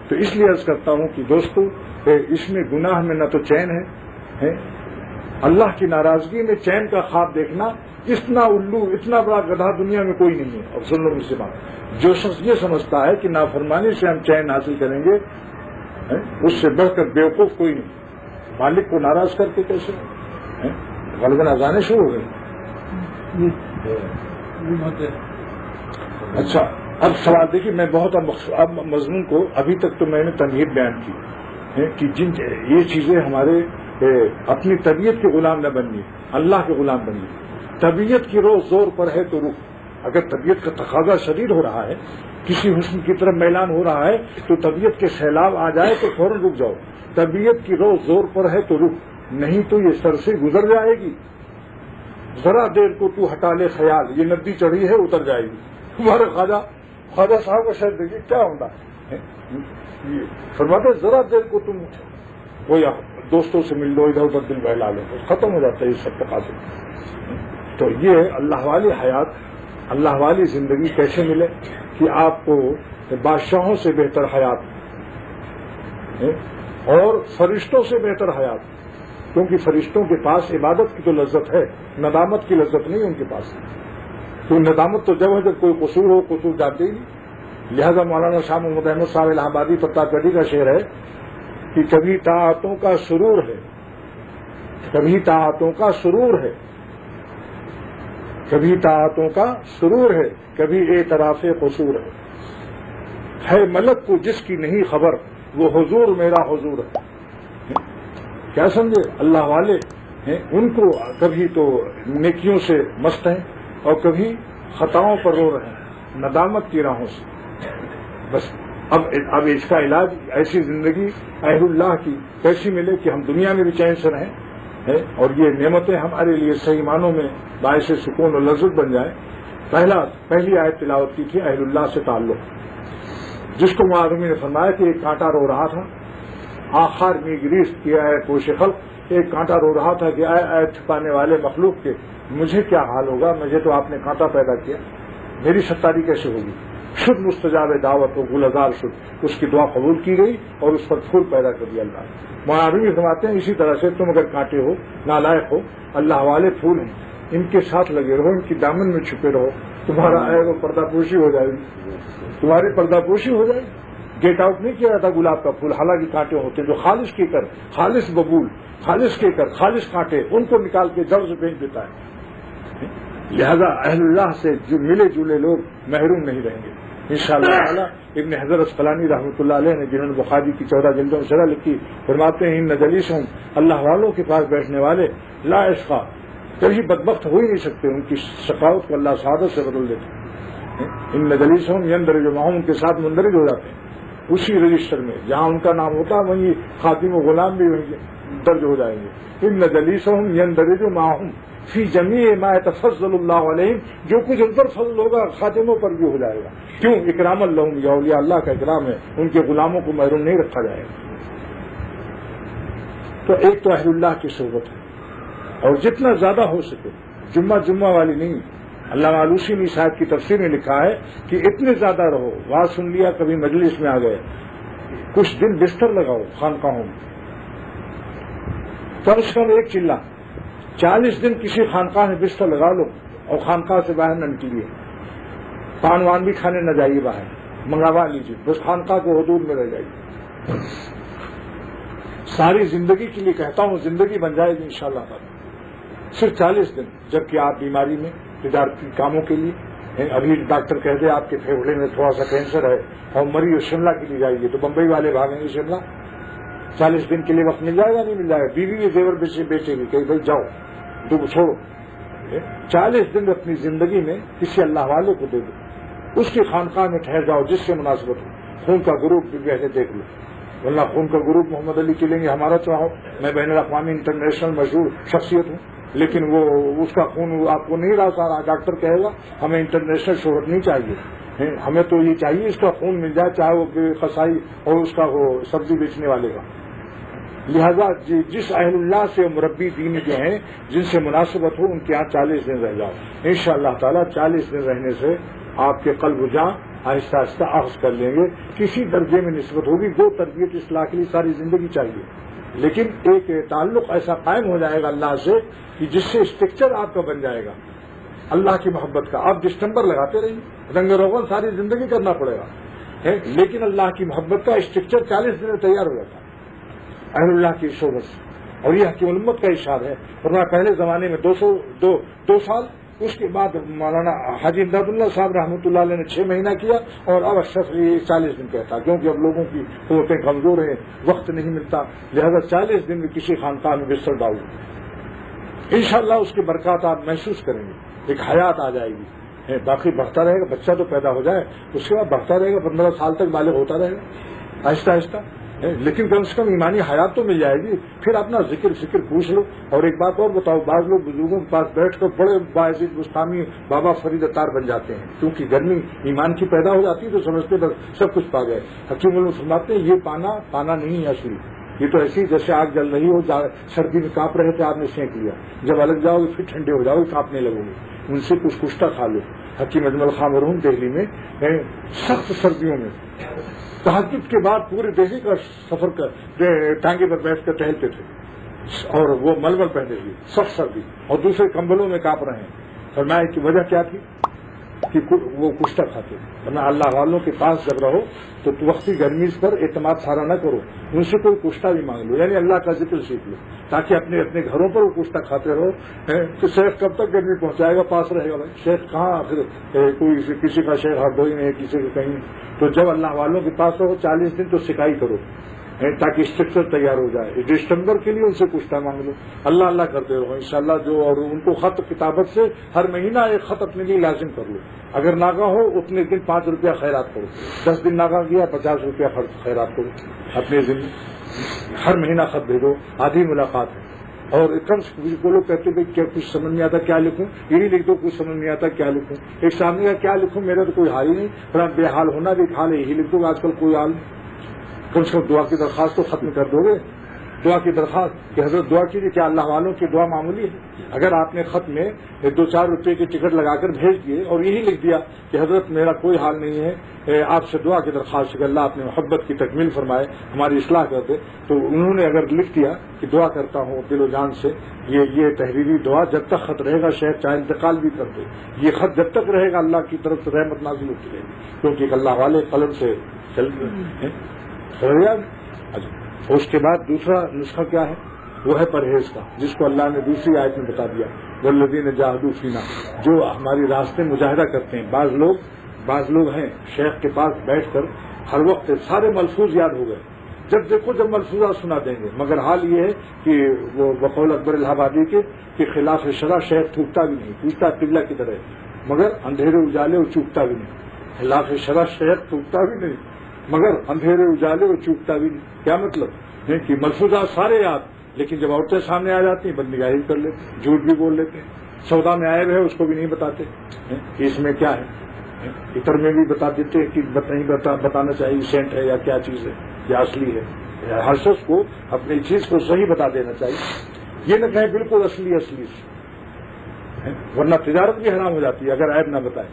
تو اس لیے عرض کرتا ہوں کہ دوستو اس میں گناہ میں نہ تو چین ہے، اللہ کی ناراضگی میں چین کا خواب دیکھنا، اتنا الو اتنا بڑا گدھا دنیا میں کوئی نہیں ہے۔ اور سن لو مجھ سے بات، جو شخص یہ سمجھتا ہے کہ نافرمانی سے ہم چین حاصل کریں گے، اس سے بڑھ کر بیوقوف کوئی نہیں۔ مالک کو ناراض کر کے کیسے غالباً اذانیں شروع ہو گئی۔ اچھا اب سوال دیکھیے، میں بہت اب مضمون کو ابھی تک تو میں نے تمہید بیان کی کہ جن یہ چیزیں ہمارے اپنی طبیعت کے غلام نہ بنیے، اللہ کے غلام بنیے۔ طبیعت کی روح زور پر ہے تو رک، اگر طبیعت کا تقاضا شدید ہو رہا ہے، کسی حسن کی طرف میلان ہو رہا ہے تو طبیعت کے سیلاب آ جائے تو فوراً رک جاؤ۔ طبیعت کی روح زور پر ہے تو رک، نہیں تو یہ سر سے گزر جائے گی۔ ذرا دیر کو تو ہٹا لے خیال، یہ ندی چڑھی ہے اتر جائے گی۔ تمہارے خواجہ صاحب کو شاید دیکھیے کیا ہوتا ہے، فرماتے ذرا دیر کو تم وہ یا دوستوں سے مل لو، ادھر ادھر دل بہلا لو، ختم ہو جاتا ہے یہ سب تقاضے۔ تو یہ اللہ والی حیات، اللہ والی زندگی کیسے ملے کہ آپ کو بادشاہوں سے بہتر حیات اور فرشتوں سے بہتر حیات، کیونکہ فرشتوں کے پاس عبادت کی تو لذت ہے، ندامت کی لذت نہیں ان کے پاس۔ تو ندامت تو جب ہے جب کوئی قصور ہو، قصور جانتے ہی نہیں۔ لہذا مولانا شاہ محمد احمد صاحب الہ آبادی پرتاپ گڑھی کا شعر ہے کہ کبھی طاعتوں کا سرور ہے، کبھی طاعتوں کا سرور ہے، کبھی طاعتوں کا سرور ہے، کبھی اعتراف قصور ہے ملک کو جس کی نہیں خبر، وہ حضور میرا حضور ہے۔ کیا سمجھے؟ اللہ والے ہیں، ان کو کبھی تو نیکیوں سے مست ہیں اور کبھی خطاؤں پر رو رہے ہیں، ندامت کی راہوں سے۔ بس اب اس کا علاج ایسی زندگی اہل اللہ کی کیسی ملے کہ ہم دنیا میں بھی چین سے رہیں اور یہ نعمتیں ہمارے لیے صحیح معنوں میں باعث سکون و لذت بن جائیں۔ پہلی آیت تلاوت کی تھی اہل اللہ سے تعلق، جس کو معاذمی نے فرمایا کہ ایک کانٹا رو رہا تھا، آخر میں گریست کیا ہے کوش خلق، ایک کانٹا رو رہا تھا کہ اے چھپانے والے مخلوق کے، مجھے کیا حال ہوگا، مجھے تو آپ نے کانٹا پیدا کیا، میری ستاری کیسے ہوگی؟ شد مستجاب دعوت و گلزار شد، اس کی دعا قبول کی گئی اور اس پر پھول پیدا کر دیا اللہ نے۔ معاذمی فرماتے ہیں اسی طرح سے تم اگر کانٹے ہو، نالائق ہو، اللہ والے پھول ہیں، ان کے ساتھ لگے رہو، ان کی دامن میں چھپے رہو، تمہارا عیب و پردہ پوشی ہو جائے گی، تمہاری پردہ پوشی ہو جائے گی۔ گیٹ آؤٹ نہیں کیا جاتا گلاب کا پھول، حالانکہ کانٹے ہوتے جو خالص کی کر، خالص ببول، خالص کے کر، خالص کانٹے، ان کو نکال کے جڑ سے پھینک دیتا ہے۔ لہذا اہل اللہ سے جو ملے جلے لوگ محروم نہیں رہیں گے انشاءاللہ تعالی۔ ابن حجر اسقلانی رحمۃ اللہ علیہ نے جنہوں نے بخاری کی 14 جلدوں میں شرح لکھی، فرماتے ہیں ان جلیسہم، اللہ والوں کے پاس بیٹھنے والے، لا اشقا، کبھی بدبخت ہو ہی نہیں سکتے، ان کی شقاوت کو اللہ سعادت سے بدل دیتے ہیں۔ ان جلیسہم یندرج معہم، ان کے ساتھ مندرج ہو جاتے ہیں اسی رجسٹر میں، جہاں ان کا نام ہوتا ہے وہیں خاتم و غلام بھی درج ہو جائیں گے۔ ان جلیسہم یندرج معہم فی جمیع ما یتفضل اللہ علیہم، جو کچھ ان پر فضل ہوگا خاتموں پر بھی ہو جائے گا۔ کیوں؟ اکرام لہم، یا اولیاء اللہ کا اکرام ہے، ان کے غلاموں کو محروم نہیں رکھا جائے گا۔ تو ایک تو اہل اللہ کی صحبت ہے، اور جتنا زیادہ ہو سکے، جمعہ والی نہیں۔ علامہ آلوسی نے صاحب کی تفسیر میں لکھا ہے کہ اتنے زیادہ رہو، واز سن لیا، کبھی مجلس میں آ گئے، کچھ دن بستر لگاؤ خانقاہوں میں، کم سے کم ایک چلہ 40 دن کسی خانقاہ میں بستر لگا لو اور خانقاہ سے باہر نہ نکلیے، پان وان بھی کھانے نہ جائیے، باہر منگوا لیجیے، بس خانقاہ کو حدود میں رہ جائیے۔ ساری زندگی کے لیے کہتا ہوں، زندگی بن جائے گی انشاءاللہ تعالی، صرف 40 دن، جبکہ آپ بیماری میں تجارتی کاموں کے لیے، ابھی ڈاکٹر کہتے ہیں آپ کے پھیپھڑے میں تھوڑا سا کینسر ہے اور مریض شملہ کے لیے جائیے، تو بمبئی والے بھاگیں گے شملہ، 40 دن کے لیے وقت مل جائے گا؟ نہیں مل جائے گا۔ بیوی بھی زیور بیچے گی کہ بھائی جاؤ تو چھوڑو، 40 دن اپنی زندگی میں کسی اللہ والے کو دے دو، اس کی خانقاہ میں ٹھہر جاؤ جس سے مناسبت ہو، خون کا گروپ بھی پہلے دیکھ لو، ورنہ خون کا گروپ محمد علی کے لیں گے، ہمارا چاہو، میں بین الاقوامی انٹرنیشنل مشہور شخصیت ہوں، لیکن وہ اس کا خون آپ کو نہیں رہا سارا، ڈاکٹر کہے گا ہمیں انٹرنیشنل شہرت نہیں چاہیے، ہمیں تو یہ چاہیے اس کا خون مل جائے، چاہے وہ قصائی اور اس کا وہ سبزی بیچنے والے کا، لہذا جس اہل اللہ سے مربی دینی جو ہیں جن سے مناسبت ہو ان کے یہاں 40 دن رہ جاؤ. انشاءاللہ تعالیٰ 40 دن رہنے سے آپ کے قلب و جاں آہستہ آہستہ اخذ کر لیں گے. کسی درجے میں نسبت ہوگی. دو تربیت اصلاح کے لیے ساری زندگی چاہیے، لیکن ایک تعلق ایسا قائم ہو جائے گا اللہ سے کہ جس سے اسٹرکچر آپ کا بن جائے گا اللہ کی محبت کا. آپ ڈسٹمبر لگاتے رہیے، رنگ روغن ساری زندگی کرنا پڑے گا، لیکن اللہ کی محبت کا اسٹرکچر 40 دن میں تیار ہو جاتا ہے اہل اللہ کی صحبت سے. اور یہ حکیم الامت کا ارشاد ہے. ورنہ پہلے زمانے میں 2 سال، اس کے بعد مولانا حاجی امداد اللہ صاحب رحمۃ اللہ علیہ نے 6 مہینہ کیا، اور اب اشرف یہ 40 دن کہتا، کیونکہ اب لوگوں کی قوتیں کمزور ہیں، وقت نہیں ملتا، لہذا 40 دن میں کسی خانقاہ میں بستر ڈالو. انشاءاللہ اس کی برکات آپ محسوس کریں گے. ایک حیات آ جائے گی. باقی بڑھتا رہے گا، بچہ تو پیدا ہو جائے، اس کے بعد بڑھتا رہے گا، 15 سال تک بالغ ہوتا رہے گا آہستہ آہستہ، لیکن کم سے کم ایمانی حیات تو مل جائے گی. پھر اپنا ذکر پوچھ لو. اور ایک بات اور بتاؤ، بعض لوگ بزرگوں کے پاس بیٹھ کر بڑے باعزت مستامی بابا فرید اتار بن جاتے ہیں، کیونکہ گرمی ایمان کی پیدا ہو جاتی ہے تو سمجھتے بس سب کچھ پا گئے. حکیم علم فرماتے ہیں یہ پانا نہیں ہے اصلی، یہ تو ایسی جیسے آگ جل رہی ہو، سردی میں کانپ رہے تھے آپ نے سینک لیا، جب الگ جاؤ گے پھر ٹھنڈے ہو جاؤ گے، کانپنے لگو گے. ان سے کچھ کشتہ کھا لو. حکیم اجمل خان مرحوم دہلی میں سخت سردیوں میں تہجد کے بعد پورے دہلی کا سفر ٹانگے پر بیٹھ کر ٹہلتے تھے، اور وہ ململ پہنے ہوئے، سخت سردی، اور دوسرے کمبلوں میں کانپ رہے ہیں. فرمایا کہ وجہ کیا تھی کہ وہ کشتہ کھاتے. ورنہ اللہ والوں کے پاس جب رہو تو وقتی گرمی پر اعتماد سارا نہ کرو، ان سے کوئی کشتہ بھی مانگ لو، یعنی اللہ کا ذکر سیکھ لو، تاکہ اپنے گھروں پر وہ کشتہ کھاتے رہو. تو شیخ کب تک گرمی پہنچائے گا، پاس رہے گا بھائی. شیخ کہاں آخر کوئی کسی کا شیخ ہردوئی نہیں ہے، کسی کا کہیں. تو جب اللہ والوں کے پاس رہو 40 دن تو سکھائی کرو تاکہ اسٹرکچر تیار ہو جائے. دسمبر کے لیے ان سے کچھ مانگ لو، اللہ کرتے رہو انشاءاللہ. جو اور ان کو خط کتابت سے ہر مہینہ ایک خط اپنے لیے لازم کر لو. اگر ناگاہ ہو اتنے دن 5 روپیہ خیرات کرو، 10 دن ناگاہ کیا 50 روپیہ خیرات کرو اپنے دن. ہر مہینہ خط بھیجو، آدھی ملاقات ہے. اور کم کو لوگ کہتے ہیں کیا کچھ سمجھ نہیں آتا کیا لکھوں، یہی لکھ دو، کچھ سمجھ نہیں آتا کیا لکھوں. ایک سامنے کا کیا لکھوں، میرا تو کوئی حال ہی نہیں، پر بے حال ہونا بھی ایک حال ہے، یہی لکھ دو. آج کل کوئی حال نہیں. کم سے کم دعا کی درخواست تو ختم کر دو گے. دعا کی درخواست کہ حضرت دعا کیجیے، کیا اللہ والوں کی دعا معمولی ہے؟ اگر آپ نے خط میں 2-4 روپے کی ٹکٹ لگا کر بھیج دیے اور یہی لکھ دیا کہ حضرت میرا کوئی حال نہیں ہے، آپ سے دعا کی درخواست ہے کہ اللہ اپنے محبت کی تکمیل فرمائے، ہماری اصلاح کر دے، تو انہوں نے اگر لکھ دیا کہ دعا کرتا ہوں دل و جان سے، یہ تحریری دعا جب تک خط رہے گا، شاید چاہے انتقال بھی کر دے، یہ خط جب تک رہے گا اللہ کی طرف سے رحمت نازل ہوتی رہے گی، کیونکہ اللہ والے قلم سے چلتے ہیں. اس کے بعد دوسرا نسخہ کیا ہے؟ وہ ہے پرہیز کا، جس کو اللہ نے دوسری آیت میں بتا دیا، والذین جاہدوا فینا، جو ہماری راستے مجاہدہ کرتے ہیں. بعض لوگ ہیں شیخ کے پاس بیٹھ کر ہر وقت سارے ملفوظ یاد ہو گئے، جب دیکھو جب ملفوظہ سنا دیں گے. مگر حال یہ ہے کہ وہ بقول اکبر الہ آبادی کے خلاف شرع شیخ تھوکتا بھی نہیں، پوچھتا قبلہ کی طرح، مگر اندھیرے اجالے وہ چوکتا بھی نہیں. خلاف شرع شیخ تھوکتا بھی نہیں، مگر اندھیرے اجالے وہ چوکتا بھی نہیں. کیا مطلب ہے کہ ملفوظات سارے یاد، لیکن جب عورتیں سامنے آ جاتی ہیں بدنگاہی کر لیتے ہیں، جھوٹ بھی بول لیتے ہیں، سودا میں آئے ہوئے اس کو بھی نہیں بتاتے کہ اس میں کیا ہے. عطر میں بھی بتا دیتے کہ نہیں بتانا چاہیے سینٹ ہے یا کیا چیز ہے یا اصلی ہے. ہر شخص کو اپنی چیز کو صحیح بتا دینا چاہیے، یہ نہ کہیں بالکل اصلی سے، ورنہ تجارت بھی حرام ہو جاتی ہے اگر عیب نہ بتائے.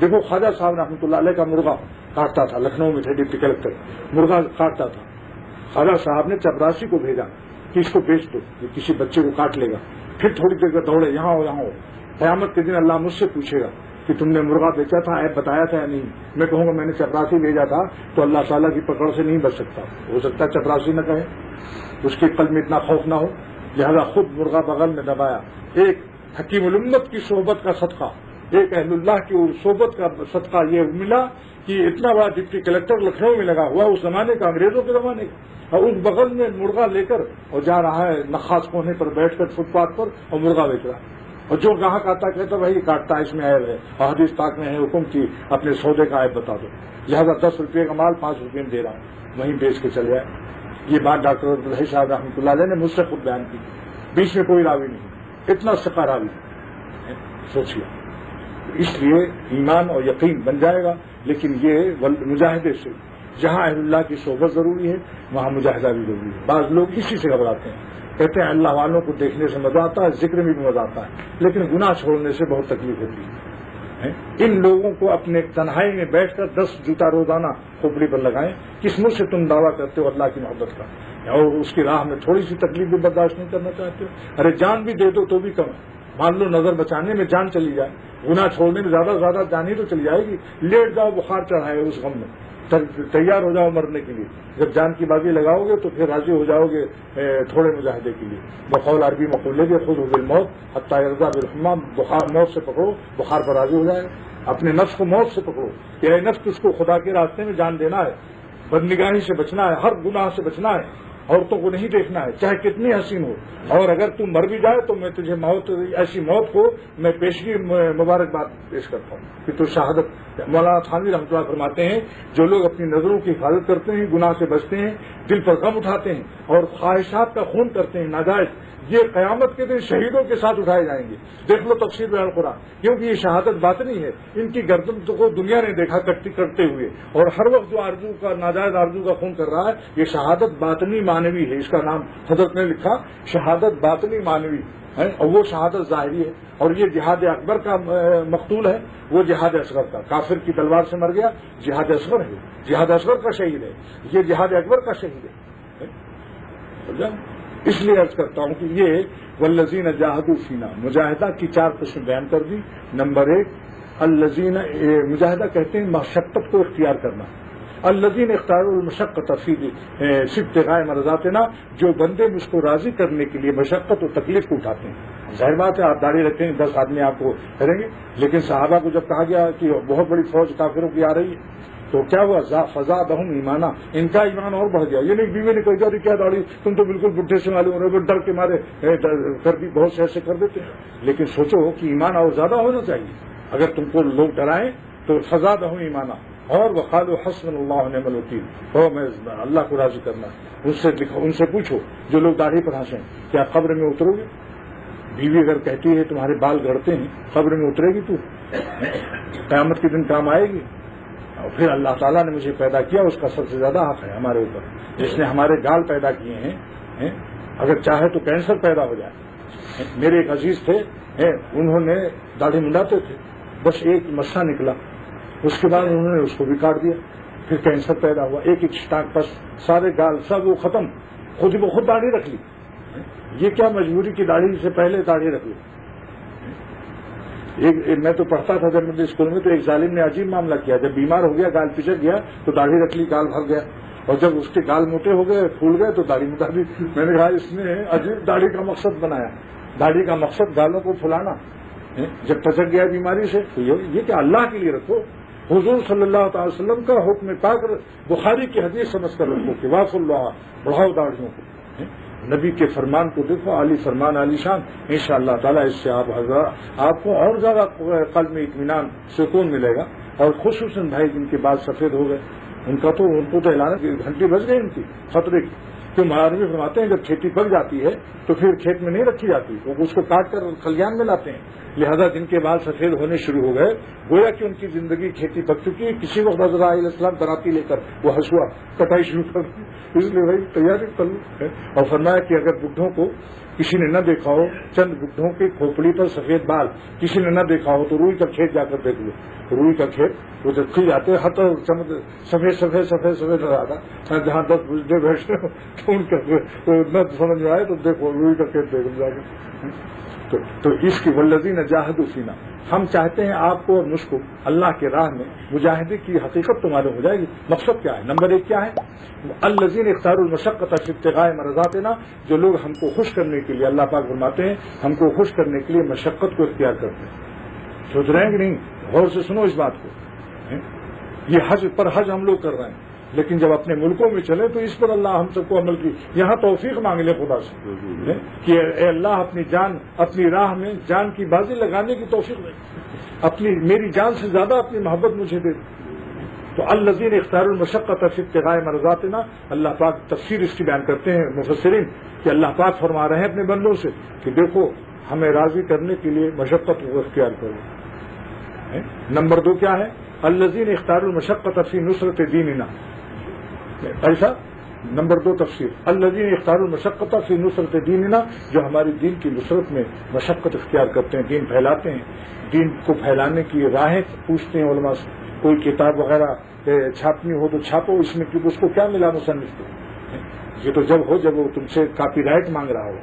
دیکھو خواجہ صاحب رحمۃ اللہ علیہ کا مرغا کاٹتا تھا، لکھنؤ میں تھے ڈپٹی کلکٹر، مرغا کاٹتا تھا. خواجہ صاحب نے چپراسی کو بھیجا کہ اس کو بیچ دو، یہ کسی بچے کو کاٹ لے گا. پھر تھوڑی دیر دوڑے، یہاں ہو. قیامت کے دن اللہ مجھ سے پوچھے گا کہ تم نے مرغا بیچا تھا، عیب بتایا تھا یا نہیں. میں کہوں گا میں نے چپراسی بھیجا تھا، تو اللہ تعالیٰ کی پکڑ سے نہیں بچ سکتا. ہو سکتا ہے چپراسی نہ کہے، اس کے قلب میں اتنا خوف نہ ہو، لہذا خود مرغا بغل میں دبایا. ایک حکیم الامت کی صحبت کا صدقہ، ایک اہل اللہ کی صحبت کا صدقہ یہ ملا کہ اتنا بڑا ڈپٹی کلکٹر لکھنؤ میں لگا ہوا، اس زمانے کا، انگریزوں کے زمانے کا، اور اس بغل میں مرغا لے کر اور جا رہا ہے نخاس کونے پر بیٹھ کر فٹ پاتھ پر اور مرغا بیچ رہا ہے. اور جو گاہک آتا کہتا بھائی کاٹتا ہے، اس میں عیب ہے، اور حدیث پاک میں ہے حکم کی اپنے سودے کا عیب بتا دو، لہذا 10 روپے کا مال 5 روپے میں دے رہا ہوں، وہیں بیچ کے چل جائے. یہ بات ڈاکٹر عبدالحی صاحب رحمۃ اللہ علیہ نے مجھ سے خود بیان کی، بیچ میں کوئی راوی نہیں، اتنا ثقہ راوی سوچیے. اس لیے ایمان اور یقین بن جائے گا، لیکن یہ مجاہدے سے. جہاں اہل اللہ کی صحبت ضروری ہے وہاں مجاہدہ بھی ضروری ہے. بعض لوگ اسی سے گھبراتے ہیں, کہتے ہیں اللہ والوں کو دیکھنے سے مزہ آتا ہے, ذکر میں بھی مزہ آتا ہے, لیکن گناہ چھوڑنے سے بہت تکلیف ہوتی ہے. ان لوگوں کو اپنے تنہائی میں بیٹھ کر 10 جوتا روزانہ کھوپڑی پر لگائیں. کس منہ سے تم دعویٰ کرتے ہو اللہ کی محبت کا, اور اس کی راہ میں تھوڑی سی تکلیف بھی برداشت نہیں کرنا چاہتے ہو؟ ارے جان بھی دے دو تو بھی کم ہے. مان لو نظر بچانے میں جان چلی جائے, گناہ چھوڑنے میں زیادہ سے زیادہ جان ہی تو چلی جائے گی. لیٹ جاؤ بخار چڑھائے اس غم میں, تیار ہو جاؤ مرنے کے لیے. جب جان کی بازی لگاؤ گے تو پھر راضی ہو جاؤ گے تھوڑے مجاہدے کے لیے. بقول عربی مقولے کے خود بالموت حتی یرضا بالحمام, بخار موت سے پکڑو بخار پر راضی ہو جائے. اپنے نفس کو موت سے پکڑو کہ اے نفس اس کو خدا کے راستے میں جان دینا ہے, بدنگاہی سے بچنا ہے, ہر گناہ سے بچنا ہے, عورتوں کو نہیں دیکھنا ہے چاہے کتنی حسین ہو. اور اگر تم مر بھی جائے تو میں تجھے موت, ایسی موت کو میں پیشگی مبارکباد پیش کرتا ہوں کہ تو شہادت. مولانا تھانوی رحمۃ اللہ فرماتے ہیں جو لوگ اپنی نظروں کی حفاظت کرتے ہیں, گناہ سے بچتے ہیں, دل پر غم اٹھاتے ہیں اور خواہشات کا خون کرتے ہیں ناجائز, یہ قیامت کے دن شہیدوں کے ساتھ اٹھائے جائیں گے. دیکھ لو تفسیر بیان قرآن, کیونکہ یہ شہادت باطنی ہے. ان کی گردن کو دنیا نے دیکھا کرتے ہوئے, اور ہر وقت جو آرزو کا ناجائز آرزو کا خون کر رہا ہے یہ شہادت باطنی معنوی ہے. اس کا نام حضرت نے لکھا شہادت باطنی معنوی ہے, اور وہ شہادت ظاہری ہے. اور یہ جہاد اکبر کا مقتول ہے, وہ جہاد اصغر کا, کافر کی تلوار سے مر گیا, جہاد اصغر ہے, جہاد اصغر کا شہید ہے, یہ جہاد اکبر کا شہید ہے. اس لیے عرض کرتا ہوں کہ یہ والذین جاہدوا فینا, مجاہدہ کی 4 قسم بیان کر دی. نمبر 1 الذین, مجاہدہ کہتے ہیں مشقت کو اختیار کرنا. الذین اختاروا المشقۃ فی ابتغاء مرضاتنا, جو بندے مجھ کو راضی کرنے کے لیے مشقت و تکلیف کو اٹھاتے ہیں. ظاہر بات ہے آپ داڑھی رکھیں 10 آدمی آپ کو کریں گے, لیکن صحابہ کو جب کہا گیا کہ بہت بڑی فوج کافروں کی آ رہی ہے تو کیا ہوا, فزادہم ایمانا, ان کا ایمان اور بڑھ گیا. یہ نہیں بیوی نے کہا کیا داڑھی, تم تو بالکل بڈھے سے معلوم ہو, ڈر کے مارے کر دی, بہت سے ایسے کر دیتے ہیں. لیکن سوچو کہ ایمان اور زیادہ ہونا چاہیے. اگر تم کو لوگ ڈرائیں تو فزادہم ایمانا, اور وقالوا حسبنا اللہ ونعم الوکیل, اور میں اللہ کو راضی کرنا. ان سے پوچھو جو لوگ داڑھی پر ہنسیں, کیا قبر میں اترو گے؟ بیوی اگر کہتی ہے تمہارے بال گھڑتے ہیں, قبر میں اترے گی تو قیامت کے دن کام آئے گی. اور پھر اللہ تعالیٰ نے مجھے پیدا کیا, اس کا سب سے زیادہ حق ہے ہمارے اوپر. جس نے ہمارے گال پیدا کیے ہیں, اگر چاہے تو کینسر پیدا ہو جائے. میرے ایک عزیز تھے, انہوں نے داڑھی منڈاتے تھے, بس ایک مسا نکلا, اس کے بعد انہوں نے اس کو بھی کاٹ دیا, پھر کینسر پیدا ہوا. ایک اسٹاک پس سارے گال سب وہ ختم, خود بخود داڑھی رکھ لی. یہ کیا مجبوری کی داڑھی سے پہلے داڑھی رکھ لی. میں تو پڑھتا تھا جب میرے اسکول میں, تو ایک ظالم نے عجیب معاملہ کیا. جب بیمار ہو گیا, گال پچک گیا, تو داڑھی رکھ لی, گال بھر گیا. اور جب اس کے گال موٹے ہو گئے, پھول گئے, تو داڑھی مٹا دی. میں نے کہا اس نے عجیب داڑھی کا مقصد بنایا. داڑھی کا مقصد گالوں کو پھلانا. جب پچک گیا بیماری سے تو یہ کہ اللہ کے لیے رکھو. حضور صلی اللہ تعالی وسلم کا حکم پاک بخاری کی حدیث سمجھ کر رکھو کہ واف اللہ, بڑھاؤ داڑھیوں کو. نبی کے فرمان کو دیکھو, عالی فرمان عالی شان. انشاءاللہ تعالی اس سے آپ کو اور زیادہ قلب میں اطمینان سکون ملے گا. اور خصوصاً بھائی جن کے بال سفید ہو گئے, ان کو تو اعلان کی گھنٹی بج گئی ان کی خطرے کی. کیوں مہاراجی فرماتے ہیں جب کھیتی پک جاتی ہے تو پھر کھیت میں نہیں رکھی جاتی, وہ اس کو کاٹ کر کھلیان میں لاتے ہیں. لہذا جن کے بال سفید ہونے شروع ہو گئے, گویا کہ ان کی زندگی کھیتی پک چکی ہے. کسی وقت حضرت علیہ السلام تراتی لے کر وہ ہسوا کٹائی شروع کر دی. اس لیے بھائی تیاری کر لو. اور فرمایا کہ اگر بڈھوں کو کسی نے نہ دیکھا ہو, چند بڈھوں کی کھوپڑی پر سفید بال کسی نے نہ دیکھا ہو, تو روئی کا کھیت جا کر دیکھ لو. روئی کا کھیت وہ جب کھل جاتے ہیں, ہر سفید سفید سفید سفید رہا. جہاں 10 بجے بیٹھتے ہو تو ان کا نہ سمجھ میں آئے تو دیکھو روئی کا کھیت دیکھ جا کے. تو اس کی والذین جاہدوا فینا, ہم چاہتے ہیں آپ کو اور مجھ کو اللہ کے راہ میں مجاہدے کی حقیقت تو معلوم ہو جائے گی. مقصد کیا ہے؟ نمبر 1 کیا ہے؟ الذین اختاروا المشقۃ فی ابتغاء مرضاتنا, جو لوگ ہم کو خوش کرنے کے لیے, اللہ پاک فرماتے ہیں ہم کو خوش کرنے کے لیے مشقت کو اختیار کرتے ہیں. سوچ رہے ہیں کہ نہیں؟ غور سے سنو اس بات کو. یہ حج پر حج ہم لوگ کر رہے ہیں, لیکن جب اپنے ملکوں میں چلے تو اس پر اللہ ہم سب کو عمل کی. یہاں توفیق مانگ لے خدا سے کہ اے اللہ اپنی جان, اپنی راہ میں جان کی بازی لگانے کی توفیق دے, میری جان سے زیادہ اپنی محبت مجھے دے. تو الذین اختاروا المشقۃ فی ابتغاء مرضاتنا, اللہ پاک تفسیر اس کی بیان کرتے ہیں مفسرین کہ اللہ پاک فرما رہے ہیں اپنے بندوں سے کہ دیکھو ہمیں راضی کرنے کے لیے مشقت کو اختیار کرو. نمبر 2 کیا ہے؟ الذین اختاروا المشقۃ فی نصرۃ دیننا, ایسا نمبر 2 تفسیر الذین اختاروا المشقۃ فی نصرۃ دیننا، جو ہماری دین کی نصرت میں مشقت اختیار کرتے ہیں، دین پھیلاتے ہیں، دین کو پھیلانے کی راہیں پوچھتے ہیں علماء سے، کوئی کتاب وغیرہ چھاپنی ہو تو چھاپو، اس میں اس کو کیا ملا مصنف کو؟ یہ تو جب وہ تم سے کاپی رائٹ مانگ رہا ہو،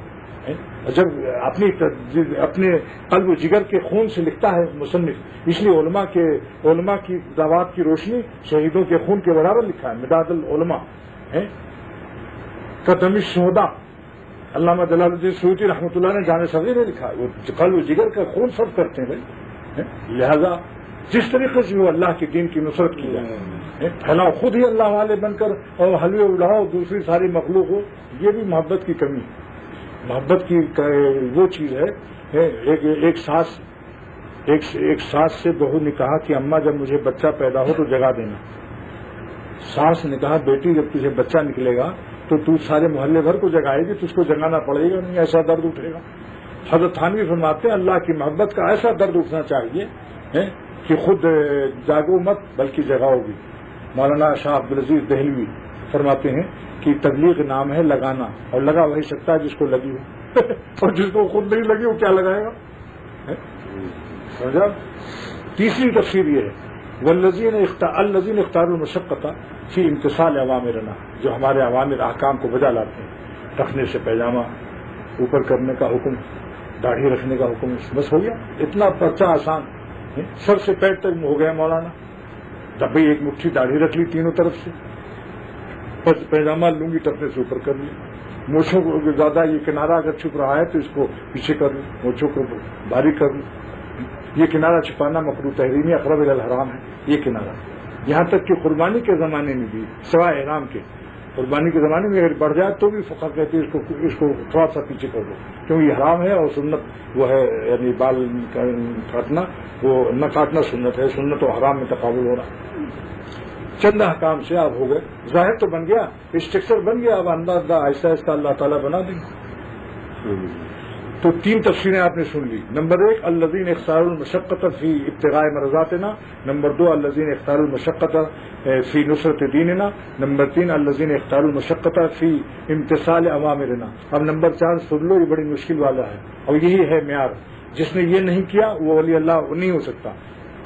جب اپنے قلب و جگر کے خون سے لکھتا ہے مصنف، اس لیے علماء کی دعوات کی روشنی شہیدوں کے خون کے برابر لکھا ہے، مداد العلماء قدم الشہداء، علامہ جلال الدین سیوطی رحمۃ اللہ نے جامع صغیر میں لکھا ہے، وہ قلب و جگر کا خون صرف کرتے ہیں بھائی، لہذا جس طریقے سے وہ اللہ کے دین کی نصرت کی جائے، پھیلاؤ خود ہی اللہ والے بن کر اور حلوے اڑاؤ دوسری ساری مخلوق ہو، یہ بھی محبت کی کمی ہے۔ محبت کی وہ چیز ہے، ایک ساس سے بہو نے کہا کہ اماں جب مجھے بچہ پیدا ہو تو جگا دینا۔ ساس نے کہا بیٹی جب تجھے بچہ نکلے گا تو سارے محلے بھر کو جگائے گی، تو اس کو جگانا پڑے گا نہیں، ایسا درد اٹھے گا۔ حضرت تھانوی فرماتے ہیں اللہ کی محبت کا ایسا درد اٹھنا چاہیے کہ خود جاگو مت بلکہ جگاؤ بھی۔ مولانا شاہ عبدالعزیز دہلوی فرماتے ہیں کہ تبلیغ نام ہے لگانا، اور لگا وہی سکتا ہے جس کو لگی ہو اور جس کو خود نہیں لگی وہ کیا لگائے گا؟ سمجھا؟ تیسری تفسیر یہ ہے الذین اختاروا المشقۃ فی امتثال اوامرنا، جو ہمارے اوامر احکام کو بجا لاتے ہیں، رکھنے سے پیجامہ اوپر کرنے کا حکم، داڑھی رکھنے کا حکم، بس ہو گیا، اتنا پرچہ آسان، سر سے پیر تک ہو گیا مولانا، تب بھی ایک مٹھی داڑھی رکھ لی تینوں طرف سے، بس پیجامہ لنگی ٹپنے سے اوپر کر لی، مونچھوں کو زیادہ یہ کنارہ اگر چھپ رہا ہے تو اس کو پیچھے کر لوں، مونچھوں کو باریک کر لوں، یہ کنارہ چھپانا مکروہ تحریمی اقرب الی الحرام ہے، یہ کنارہ، یہاں تک کہ قربانی کے زمانے میں بھی سوائے احرام کے، قربانی کے زمانے میں اگر بڑھ جائے تو بھی فقہ کہتے ہیں اس کو تھوڑا سا پیچھے کر دو، کیونکہ یہ حرام ہے اور سنت وہ ہے، یعنی بال کاٹنا وہ نہ کاٹنا سنت ہے، سنت و حرام میں تقابل ہو رہا۔ چند احکام سے اب ہو گئے، ظاہر تو بن گیا، اسٹرکچر بن گیا، اب اندازہ آہستہ آہستہ اللہ تعالیٰ بنا دیں گے۔ تو 3 تفسیریں آپ نے سن لی، نمبر 1 الذین اختاروا المشقۃ فی ابتغاء مرضاتنا، نمبر 2 الذین اختاروا المشقۃ فی نصرت دیننا، نمبر 3 الذین اختاروا المشقۃ فی امتثال اوامرنا۔ اب نمبر 4 سن لو، یہ بڑی مشکل والا ہے، اور یہی ہے معیار، جس نے یہ نہیں کیا وہ ولی اللہ نہیں ہو سکتا،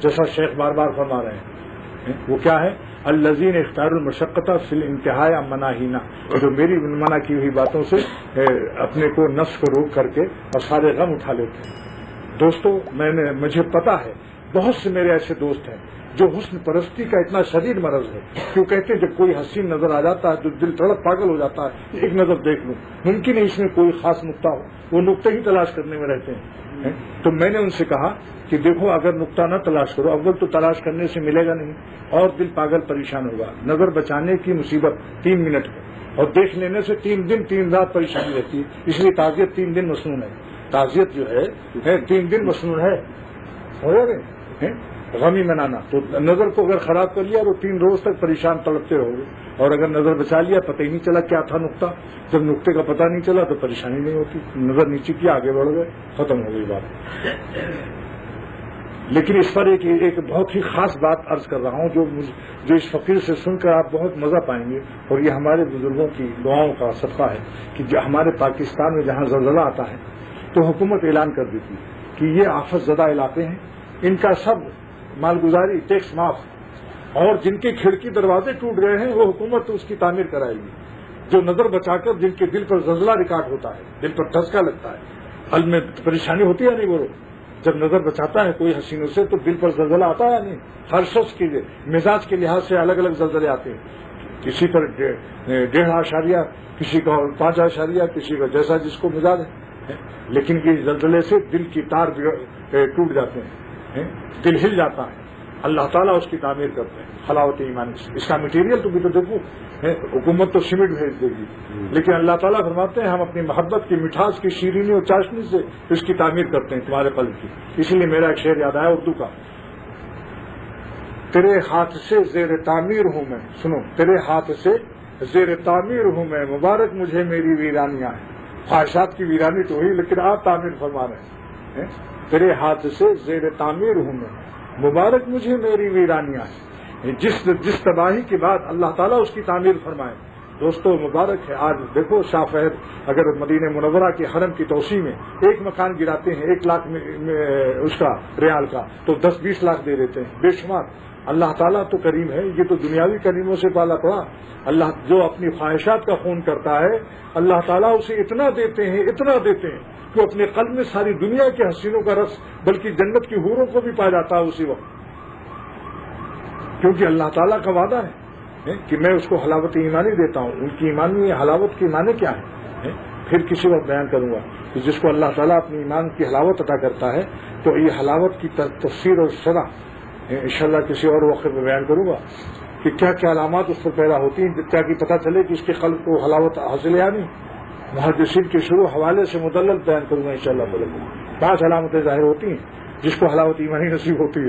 جیسا شیخ بار بار فرما رہے ہیں۔ وہ کیا ہے؟ الذین اختاروا المشقۃ فی الانتہاء عن مناہینا، جو میری منع کی ہوئی باتوں سے اپنے کو نفس کو روک کر کے اور سارے غم اٹھا لیتے ہیں۔ دوستو مجھے پتا ہے بہت سے میرے ایسے دوست ہیں جو حسن پرستی کا اتنا شدید مرض ہے کہ وہ کہتے ہیں جب کوئی حسین نظر آ جاتا ہے تو دل تڑپ پاگل ہو جاتا ہے، ایک نظر دیکھ لوں، ممکن ہے اس میں کوئی خاص نقطہ ہو، وہ نقطے ہی تلاش کرنے میں رہتے ہیں۔ تو میں نے ان سے کہا کہ دیکھو اگر نقطہ نہ تلاش کرو، اول تو تلاش کرنے سے ملے گا نہیں، اور دل پاگل پریشان ہوگا۔ نظر بچانے کی مصیبت 3 منٹ ہے، اور دیکھ لینے سے 3 دن 3 رات پریشانی رہتی ہے، اس لیے تعزیت 3 دن مسنون ہے، تعزیت جو ہے 3 دن مسنون ہے، ہو گئے غمی منانا۔ تو نظر کو اگر خراب کر لیا تو 3 روز تک پریشان تڑپتے رہو گے، اور اگر نظر بچا لیا پتہ ہی نہیں چلا کیا تھا نقطہ، جب نقطے کا پتہ نہیں چلا تو پریشانی نہیں ہوتی، نظر نیچے کی آگے بڑھ گئے، ختم ہو گئی بات۔ لیکن اس پر ایک بہت ہی خاص بات عرض کر رہا ہوں جو اس فقیر سے سن کر آپ بہت مزہ پائیں گے، اور یہ ہمارے بزرگوں کی دعاؤں کا صدقہ ہے کہ جو ہمارے پاکستان میں جہاں زلزلہ آتا ہے تو حکومت اعلان کر دیتی ہے کہ یہ آفت زدہ علاقے ہیں، ان کا سب مالگزاری ٹیکس معاف، اور جن کے کھڑکی دروازے ٹوٹ گئے ہیں وہ حکومت اس کی تعمیر کرائے گی، جو نظر بچا کر جن کے دل پر زلزلہ ریکارڈ ہوتا ہے، دل پر دھچکا لگتا ہے، حل میں پریشانی ہوتی ہے نہیں، وہ جب نظر بچاتا ہے کوئی حسینوں سے تو دل پر زلزلہ آتا ہے نہیں، ہر شخص کے مزاج کے لحاظ سے الگ الگ زلزلے آتے ہیں، کسی پر 1.5 کسی کا 5 کسی کا جیسا جس کو مزاج ہے، لیکن یہ زلزلے سے دل کی تار ٹوٹ جاتے ہیں، دل ہل جاتا ہے، اللہ تعالیٰ اس کی تعمیر کرتے ہیں حلاوت ایمان سے۔ اس کا مٹیریل تو بھی تو دیکھو، حکومت تو سیمنٹ بھیج دے گی، لیکن اللہ تعالیٰ فرماتے ہیں ہم اپنی محبت کی مٹھاس کی شیرینی اور چاشنی سے اس کی تعمیر کرتے ہیں تمہارے قلب کی۔ اس لیے میرا ایک شعر یاد آیا اردو کا، تیرے ہاتھ سے زیر تعمیر ہوں میں، سنو، تیرے ہاتھ سے زیر تعمیر ہوں میں، مبارک مجھے میری ویرانیاں ہیں۔ خواہشات کی ویرانی تو ہوئی لیکن آپ تعمیر فرما رہے ہیں، تیرے ہاتھ سے زیر تعمیر ہوں میں، مبارک مجھے میری ویرانیاں ہیں، جس تباہی کے بعد اللہ تعالیٰ اس کی تعمیر فرمائے. دوستو مبارک ہے. آج دیکھو شاہ فہد اگر مدینہ منورہ کے حرم کی توسیع میں ایک مکان گراتے ہیں 1 لاکھ میں اس کا ریال کا تو 10-20 لاکھ دے دیتے ہیں بے شمار. اللہ تعالیٰ تو کریم ہے. یہ تو دنیاوی کریموں سے پالا پڑا. اللہ جو اپنی خواہشات کا خون کرتا ہے اللہ تعالیٰ اسے اتنا دیتے ہیں کہ اپنے قلب میں ساری دنیا کے حسینوں کا رس بلکہ جنت کی حوروں کو بھی پا جاتا ہے اسی وقت. کیونکہ اللہ تعالیٰ کا وعدہ ہے کہ میں اس کو حلاوت ایمانی دیتا ہوں. ان کی ایمانی حلاوت کی معنی کیا ہے پھر کسی وقت بیان کروں گا کہ جس کو اللہ تعالیٰ اپنی ایمان کی حلاوت عطا کرتا ہے تو یہ حلاوت کی تفسیر اور شرح انشاءاللہ کسی اور وقت میں بیان کروں گا کہ کیا کیا علامات اس پر پیدا ہوتی ہیں کیا کہ پتہ چلے کہ اس کے قلب کو حلاوت حاصل ہے یا نہیں. محدثین کے شروع حوالے سے مدلل بیان کروں گا انشاءاللہ. 5 علامتیں ظاہر ہوتی ہیں جس کو حلاوت ایمانی نصیب ہوتی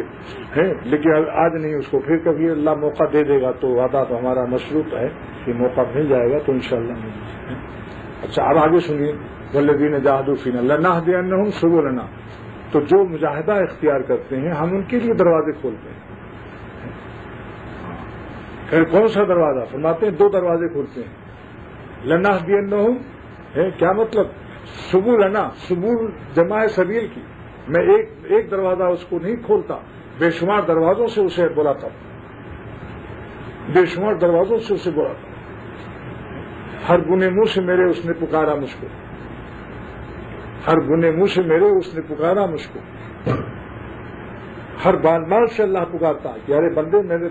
ہے لیکن آج نہیں. اس کو پھر کبھی اللہ موقع دے دے گا تو وعدہ تو ہمارا مشروط ہے کہ موقع مل جائے گا تو انشاءاللہ اچھا اب آگے سنیے. والذین جاہدوا فینا لنہدینہم سبلنا. تو جو مجاہدہ اختیار کرتے ہیں ہم ان کے لیے دروازے کھولتے ہیں. کون سا دروازہ؟ فرماتے ہیں 2 دروازے کھولتے ہیں. لنہدینہم کیا مطلب؟ سبلنا. سبل جمع سبیل کی. میں ایک دروازہ اس کو نہیں کھولتا بے شمار دروازوں سے اسے بلاتا ہوں. بے شمار دروازوں سے اسے بلاتا ہوں. ہر گنے منہ سے میرے اس نے پکارا مجھ کو. ہر گنے منہ سے میرے اس نے پکارا مجھ کو. ہر بال سے اللہ پکارتا کہ ارے بندے میرے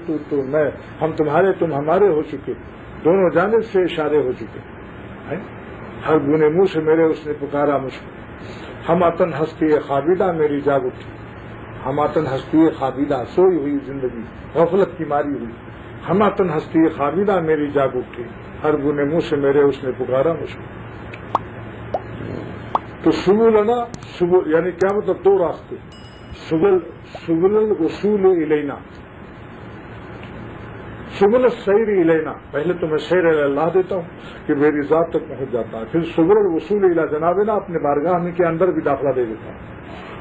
میں ہم تمہارے تم ہمارے ہو چکے. دونوں جانب سے اشارے ہو چکے. ہر گنے منہ سے میرے اس نے پکارا مجھ کو. ہماتن ہستی خوابیدہ میری جاگ اٹھی. ہماتن ہستی خوابیدہ سوئی ہوئی زندگی غفلت کی ماری ہوئی. ہماتن ہستی خوابیدہ میری جاگ اٹھی. ہر گنے منہ سے میرے اس نے پکارا مجھ کو. تو سبلنا سبل یعنی کیا مطلب؟ 2 راستے. سبل الوصول الینا سبل السیر الینا. پہلے تو میں سیر اللہ دیتا ہوں کہ میری ذات تک پہنچ جاتا ہے. پھر سبل الوصول الی جنابنا اپنے بارگاہ میں کے اندر بھی داخلہ دے دیتا ہوں.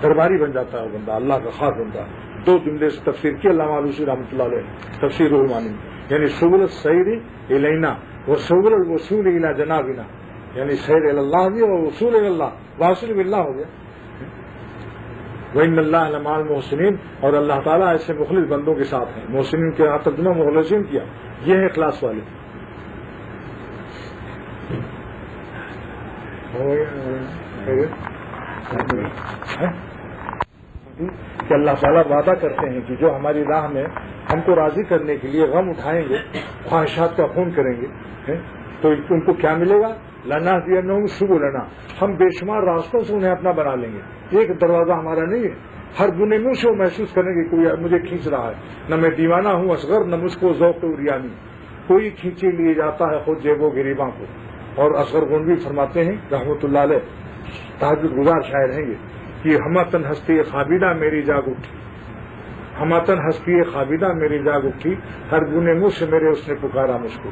درباری بن جاتا ہے بندہ اللہ کا خاص بندہ. 2 جملے سے تفسیر کی علامہ علوسی رحمۃ اللہ علیہ تفسیر المعانی یعنی سبل السیر الینا و سبل الوصول الی جنابنا یعنی سیر اللہ بھی اور وصول اللہ واصل باللہ ہو گیا. وَإِنَّ اللَّهَ لَمَعَ الْمُحْسِنِينَ. اور اللہ تعالیٰ ایسے مخلص بندوں کے ساتھ ہیں. محسنین کے ترجمہ مخلصین کیا. یہ ہے اخلاص والے. کہ اللہ تعالیٰ وعدہ کرتے ہیں کہ جو ہماری راہ میں ہم کو راضی کرنے کے لیے غم اٹھائیں گے خواہشات کا خون کریں گے تو ان کو کیا ملے گا؟ لنہدینہم سبلنا. ہم بے شمار راستوں سے انہیں اپنا بنا لیں گے. ایک دروازہ ہمارا نہیں ہے. ہر گنے منہ سے وہ محسوس کریں گے کوئی مجھے کھینچ رہا ہے. نہ میں دیوانہ ہوں اصغر نہ مجھ کو ذوق ریانی. کوئی کھینچے لیے جاتا ہے خود جیب و گریباں کو. اور اصغر گنڈوی فرماتے ہیں رحمۃ اللہ علیہ تہجد گزار شاعر ہیں یہ کہ ہماتن ہستی خوابیدہ میری جاگ اٹھی. ہماتن ہستی خوابیدہ میری جاگ اٹھی. ہر گنے منہ سے میرے اس نے پکارا مجھ کو.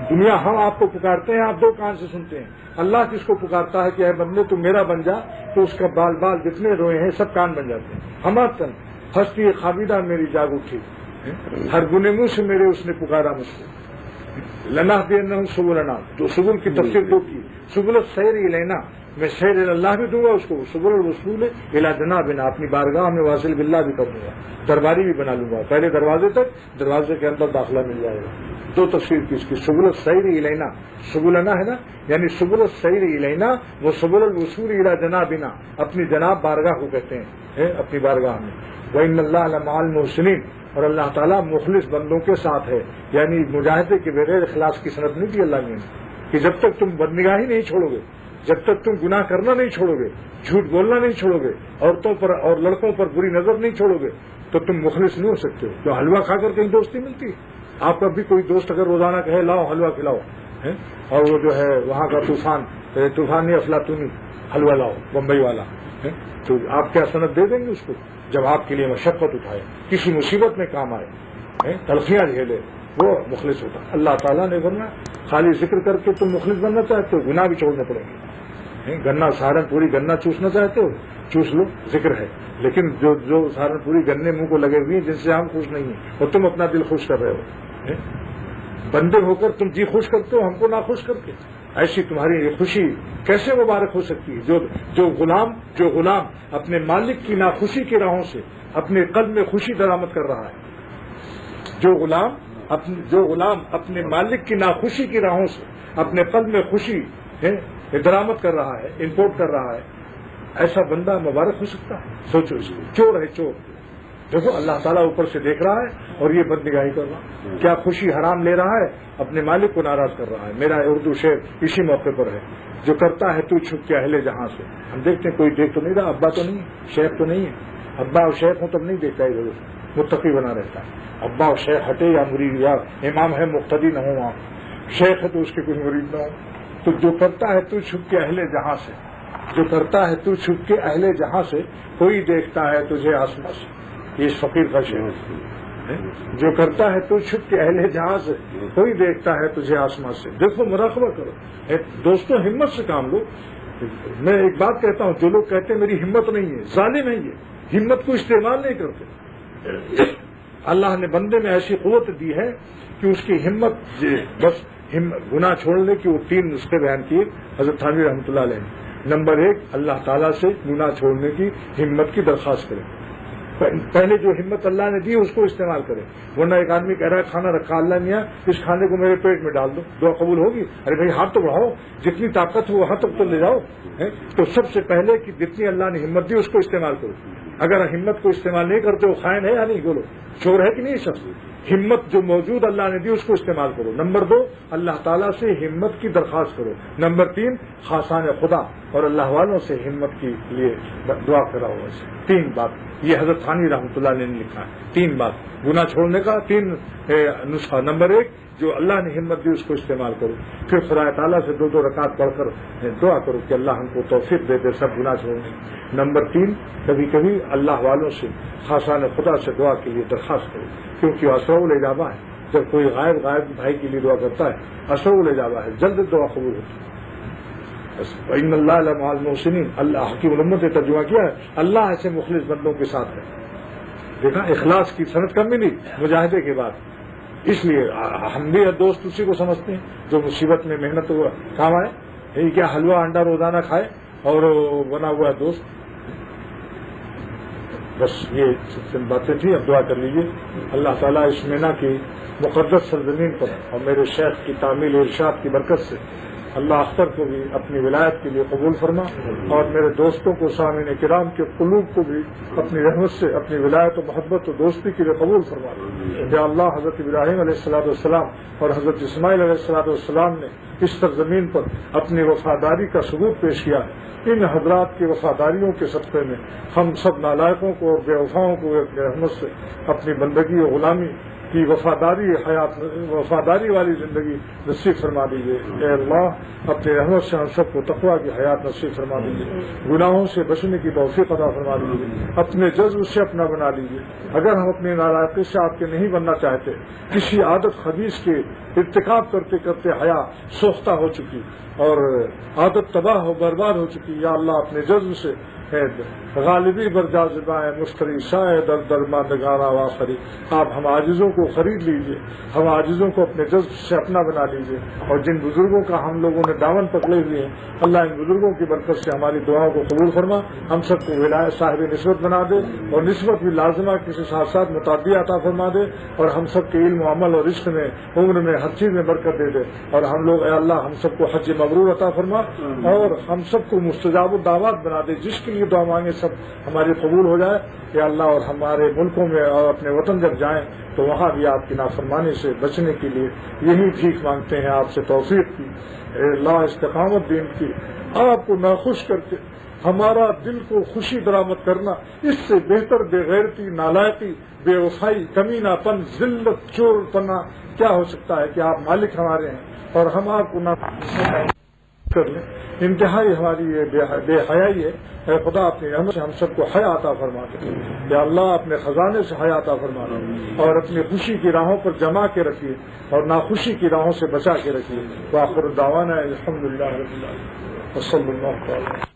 دنیا ہم آپ کو پکارتے ہیں آپ 2 کان سے سنتے ہیں. اللہ کس کو پکارتا ہے کہ اے بندے تو میرا بن جا تو اس کا بال جتنے روئے ہیں سب کان بن جاتے ہیں. ہماتن ہستی خوابیدہ میری جاگ اٹھی. ہر گنے منہ سے میرے اس نے پکارا مجھ کو. لنہدینہم سبلنا. تو سبل کی تفسیر 2 کی. سبل السیر الینا میں سیر اللہ بھی دوں گا اس کو. سبل الوصول الی جنابنا اپنی بارگاہ میں واصل باللہ بھی کر دوں گا. درباری بھی بنا لوں گا. پہلے دروازے تک دروازے کے اندر داخلہ مل جائے گا. 2 تفسیر کی اس کی. سبل السیر الینا سبلنا ہے نا یعنی سبل السیر الینا وہ سبل الوصول الی جنابنا اپنی جناب بارگاہ کو کہتے ہیں اپنی بارگاہ میں. وَإِنَّ اللَّهَ لَمَعَ الْمُحْسِنِينَ. اور اللہ تعالیٰ مخلص بندوں کے ساتھ ہے. یعنی مجاہدے کے بغیر اخلاص کی صنعت نہیں دی اللہ نے کہ جب تک تم بدنگاہی نہیں چھوڑو گے جب تک تم گناہ کرنا نہیں چھوڑو گے جھوٹ بولنا نہیں چھوڑو گے عورتوں پر اور لڑکوں پر بری نظر نہیں چھوڑو گے تو تم مخلص نہیں ہو سکتے. جو حلوہ کھا کر کہیں دوستی ملتی ہے. آپ کا بھی کوئی دوست اگر روزانہ کہے لاؤ حلوہ کھلاؤ اور وہ جو ہے وہاں کا طوفانی افلاطونی حلوہ لاؤ بمبئی والا تو آپ کیا صنعت دے دیں گے اس کو جب آپ کے لیے مشقت اٹھائے کسی مصیبت میں کام آئے تلخیاں جھیلے وہ مخلص ہوتا. اللہ تعالیٰ نے ورنہ خالی ذکر کر کے تم مخلص بننا چاہتے ہو گناہ بھی چھوڑنے پڑیں گے. گنا سہارنپوری گنا چوسنا چاہتے ہو چوس لو، ذکر ہے، لیکن جو سہارنپوری گنے منہ کو لگے ہوئے ہیں جن سے ہم خوش نہیں ہیں اور تم اپنا دل خوش کر رہے ہو، بندے ہو کر تم جی خوش کرتے ہو ہم کو ناخوش کر کے، ایسی تمہاری یہ خوشی کیسے مبارک ہو سکتی ہے؟ جو غلام اپنے مالک کی ناخوشی کی راہوں سے اپنے قلب میں خوشی درآمد کر رہا ہے، جو غلام اپنے مالک کی ناخوشی کی راہوں سے اپنے قلب میں خوشی درآمد کر رہا ہے، امپورٹ کر رہا ہے، ایسا بندہ مبارک ہو سکتا ہے؟ سوچو اس کو، چور ہے چور، دیکھو اللہ تعالیٰ اوپر سے دیکھ رہا ہے اور یہ بد نگاہی کر رہا ہے، کیا خوشی حرام لے رہا ہے، اپنے مالک کو ناراض کر رہا ہے۔ میرا اردو شعر اسی موقع پر ہے، جو کرتا ہے تو چھپ کے اہل جہاں سے۔ ہم دیکھتے ہیں کوئی دیکھ تو نہیں رہا، ابا تو نہیں ہے، شیخ تو نہیں ہے، ابا اور شیخ ہوں تب نہیں دیکھتا ہے، متقی بنا رہتا ہے۔ ابا اور شیخ ہٹے یا مرید یا امام ہے مقتدی نہ ہو، وہاں شیخ ہے تو اس کے کوئی مرید نہ ہو، تو جو کرتا ہے تو چھپ کے اہل جہاں سے، جو کرتا ہے تو چھپ کے اہل جہاں سے، کوئی دیکھتا ہے تجھے آسمان سے۔ یہ اس فقیر کا شعر ہے، جو کرتا ہے تو چھپ کے اہل جہاں سے، کوئی دیکھتا ہے تجھے آسمان سے۔ دیکھو مراقبہ کرو دوستوں، ہمت سے کام لو۔ میں ایک بات کہتا ہوں، جو لوگ کہتے ہیں میری ہمت نہیں ہے، ظالم ہے، یہ ہمت کو استعمال نہیں کرتے۔ اللہ نے بندے میں ایسی قوت دی ہے کہ اس کی ہمت، بس گناہ چھوڑنے کی وہ 3 نسخے بیان کیے حضرت تھانوی رحمۃ اللہ علیہ نے۔ نمبر 1، اللہ تعالیٰ سے گناہ چھوڑنے کی ہمت کی درخواست کریں۔ پہلے جو ہمت اللہ نے دی اس کو استعمال کریں، ورنہ ایک آدمی کہہ رہا ہے کھانا رکھا اللہ میاں اس کھانے کو میرے پیٹ میں ڈال دو، دعا قبول ہوگی؟ ارے بھائی ہاتھ تو بڑھاؤ، جتنی طاقت ہو وہاں تک تو لے جاؤ۔ تو سب سے پہلے کہ جتنی اللہ نے ہمت دی اس کو استعمال کرو۔ اگر ہمت کو استعمال نہیں کرتے وہ خائن ہے یا نہیں؟ بولو، چور ہے کہ نہیں شخص؟ ہمت جو موجود اللہ نے دی اس کو استعمال کرو۔ نمبر 2، اللہ تعالیٰ سے ہمت کی درخواست کرو۔ نمبر 3، خاصان خدا اور اللہ والوں سے ہمت کے لیے دعا کراؤ۔ 3 بات یہ حضرت تھانوی رحمۃ اللہ نے لکھا ہے، 3 بات گناہ چھوڑنے کا 3 نسخہ۔ نمبر 1، جو اللہ نے ہمت دی اس کو استعمال کرو، پھر خدا تعالیٰ سے 2 رکعت پڑھ کر دعا کرو کہ اللہ ہم کو توفیق دے دے سب گناہ چھوڑنے۔ نمبر 3، کبھی کبھی اللہ والوں سے خاصان خدا سے دعا کے لیے درخواست کرو، کیونکہ اسرع الاجابہ ہے۔ جب کوئی غائب بھائی کے لیے دعا کرتا ہے اسرع الاجابہ ہے، جلد دعا قبول ہوتی ہے۔ ان اللہ لمع المحسنین، اللہ حکیم الامت نے ترجمہ کیا ہے، اللہ ایسے مخلص بندوں کے ساتھ ہے۔ دیکھا اخلاص کی صنعت کم ملی مجاہدے کے بعد، اس لیے ہم بھی دوست اسی کو سمجھتے ہیں جو مصیبت میں محنت ہوا کام آئے۔ یہ کیا حلوہ انڈا روزانہ کھائے اور بنا ہوا ہے دوست؟ بس یہ باتیں تھیں، اب دعا کر لیجیے اللہ تعالیٰ اس مینا کی مقدس سرزمین پر اور میرے شیخ کی تعمیل و ارشاد کی برکت سے اللہ اختر کو بھی اپنی ولایت کے لیے قبول فرما، اور میرے دوستوں کو سامعین کرام کے قلوب کو بھی اپنی رحمت سے اپنی ولایت و محبت و دوستی کے لیے قبول فرما۔ یا اللہ، حضرت ابراہیم علیہ السلام اور حضرت اسماعیل علیہ السلام نے اس سرزمین پر اپنی وفاداری کا ثبوت پیش کیا ہے۔ ان حضرات کی وفاداریوں کے صدقے میں ہم سب نالائقوں کو اور بے وفاؤں کو اپنی رحمت سے اپنی بندگی و غلامی کی وفاداری والی زندگی نصیب فرما دیجیے۔ اے اللہ، اپنی رحمت سے ہم سب کو تقویٰ کی حیات نصیب فرما دیجیے، گناہوں سے بچنے کی توفیق عطا فرما دیجیے، اپنے جذب سے اپنا بنا لیجیے۔ اگر ہم اپنی نالائقی سے آپ کے نہیں بننا چاہتے، کسی عادت خبیث کے ارتکاب کرتے کرتے حیا سوختہ ہو چکی اور عادت تباہ و برباد ہو چکی، یا اللہ اپنے جذب سے غالبی بر جاذبہ مشتری شاہ در درماندگارہ واخری، آپ ہم عاجزوں کو خرید لیجئے، ہم عاجزوں کو اپنے جذب سے اپنا بنا لیجئے، اور جن بزرگوں کا ہم لوگوں نے دامن پکڑے ہوئے ہیں اللہ ان بزرگوں کی برکت سے ہماری دعاؤں کو قبول فرما، ہم سب کو ولایت صاحب نسبت بنا دے، اور نسبت بھی لازمہ کے ساتھ ساتھ متعدی عطا فرما دے، اور ہم سب کے علم و عمل اور رزق میں عمر میں ہر چیز میں برکت دے دے، اور ہم لوگ اے اللہ ہم سب کو حج مبرور عطا فرما، اور ہم سب کو مستجاب الدعوات بنا دے، جس کے لیے دعا مانگے سب ہماری قبول ہو جائے یا اللہ، اور ہمارے ملکوں میں اور اپنے وطن جب جائیں تو وہاں بھی آپ کی نافرمانی سے بچنے کے لیے یہی بھیک مانگتے ہیں آپ سے توفیق کی، اے اللہ استقامت دین کی، آپ کو ناخوش کر کے ہمارا دل کو خوشی درآمد کرنا، اس سے بہتر بے غیرتی، نالائقی، بے وفائی، کمینہ پن، ذلت، چور پنا کیا ہو سکتا ہے کہ آپ مالک ہمارے ہیں اور ہم آپ کو کر لیں۔ انتہائی ہماری یہ بے حیائی ہے، اے خدا اپنی رحمت سے ہم سب کو حیا عطا فرما دے، یا اللہ اپنے خزانے سے حیا عطا فرما دے، اور اپنی خوشی کی راہوں پر جما کے رکھیے اور ناخوشی کی راہوں سے بچا کے رکھیے۔ وآخر دعوانا الحمدللہ رب العالمین۔ وصلی اللہ تعالی